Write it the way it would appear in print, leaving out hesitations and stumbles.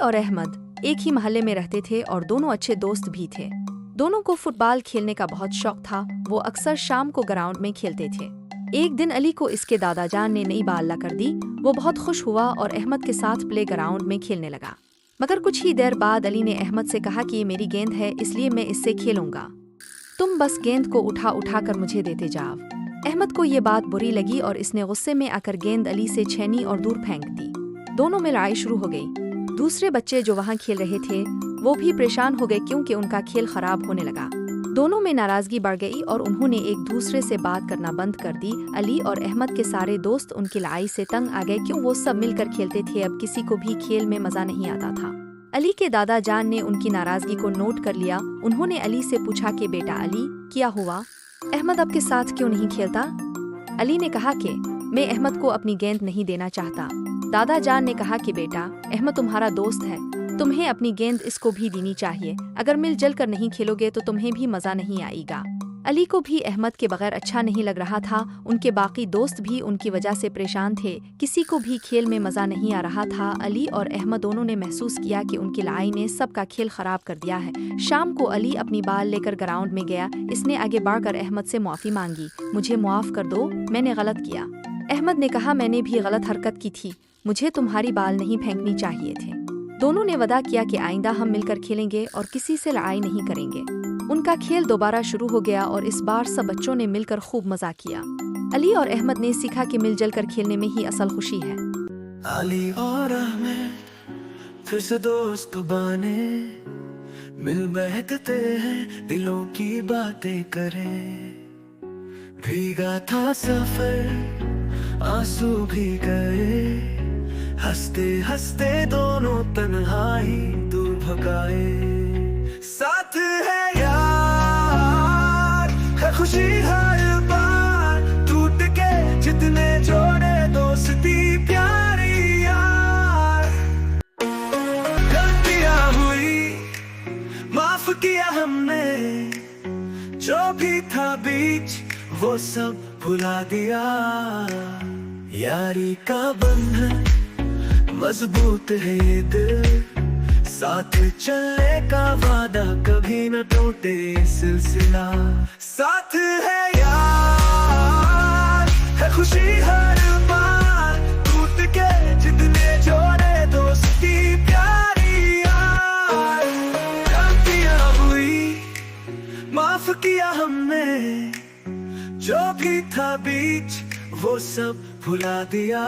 और अहमद एक ही मोहल्ले में रहते थे और दोनों अच्छे दोस्त भी थे। दोनों को फुटबॉल खेलने का बहुत शौक था। वो अक्सर शाम को ग्राउंड में खेलते थे। एक दिन अली को इसके दादा जान ने नई बॉल ला कर दी। वो बहुत खुश हुआ और अहमद के साथ प्ले ग्राउंड में खेलने लगा। मगर कुछ ही देर बाद अली ने अहमद से कहा कि ये मेरी गेंद है, इसलिए मैं इससे खेलूंगा। तुम बस गेंद को उठा उठा कर मुझे देते जाओ। अहमद को ये बात बुरी लगी और इसने गुस्से में आकर गेंद अली से छीनी और दूर फेंक दी। दोनों में लड़ाई शुरू हो गई। दूसरे बच्चे जो वहाँ खेल रहे थे वो भी परेशान हो गए क्योंकि उनका खेल खराब होने लगा। दोनों में नाराजगी बढ़ गई और उन्होंने एक दूसरे से बात करना बंद कर दी। अली और अहमद के सारे दोस्त उनकी लड़ाई से तंग आ गए क्यों वो सब मिलकर खेलते थे। अब किसी को भी खेल में मजा नहीं आता था। अली के दादा जान ने उनकी नाराजगी को नोट कर लिया। उन्होंने अली से पूछा कि बेटा अली, क्या हुआ? अहमद आपके साथ क्यों नहीं खेलता? अली ने कहा कि मैं अहमद को अपनी गेंद नहीं देना चाहता। दादा जान ने कहा कि बेटा, अहमद तुम्हारा दोस्त है, तुम्हें अपनी गेंद इसको भी देनी चाहिए। अगर मिल जल कर नहीं खेलोगे तो तुम्हें भी मजा नहीं आएगा। अली को भी अहमद के बगैर अच्छा नहीं लग रहा था। उनके बाकी दोस्त भी उनकी वजह से परेशान थे। किसी को भी खेल में मजा नहीं आ रहा था। अली और अहमद दोनों ने महसूस किया कि उनकी लड़ाई ने सबका खेल खराब कर दिया है। शाम को अली अपनी बॉल लेकर ग्राउंड में गया। इसने आगे बढ़कर अहमद से माफी मांगी। मुझे माफ कर दो, मैंने गलत किया। अहमद ने कहा, मैंने भी गलत हरकत की थी, मुझे तुम्हारी बॉल नहीं फेंकनी चाहिए थे। दोनों ने वादा किया कि आइंदा हम मिलकर खेलेंगे और किसी से लड़ाई नहीं करेंगे। उनका खेल दोबारा शुरू हो गया और इस बार सब बच्चों ने मिलकर खूब मजा किया। अली और अहमद ने सीखा कि मिलजुल कर खेलने में ही असल खुशी है। अली और अहमद फिर से दोस्त बने, मिल बहकते हैं, दिलों की बातें करें। भीगा था सफर, आंसू भी गए, हंसते हंसते दोनों तन्हाई दूर भगाए। साथ है यार, है खुशी हर बार, टूट के जितने जोड़े दोस्ती प्यारी यार। गलतियां हुई, माफ किया हमने, जो भी था बीच वो सब भुला दिया। यारी का बंधन मजबूत है ये दिल, साथ चलने का वादा कभी न टूटे सिलसिला। साथ है यार, है खुशी हर बार, टूट के जितने जोड़े दोस्ती प्यारी यार। गलतियां हुई, माफ किया हमने, जो भी था बीच वो सब भुला दिया।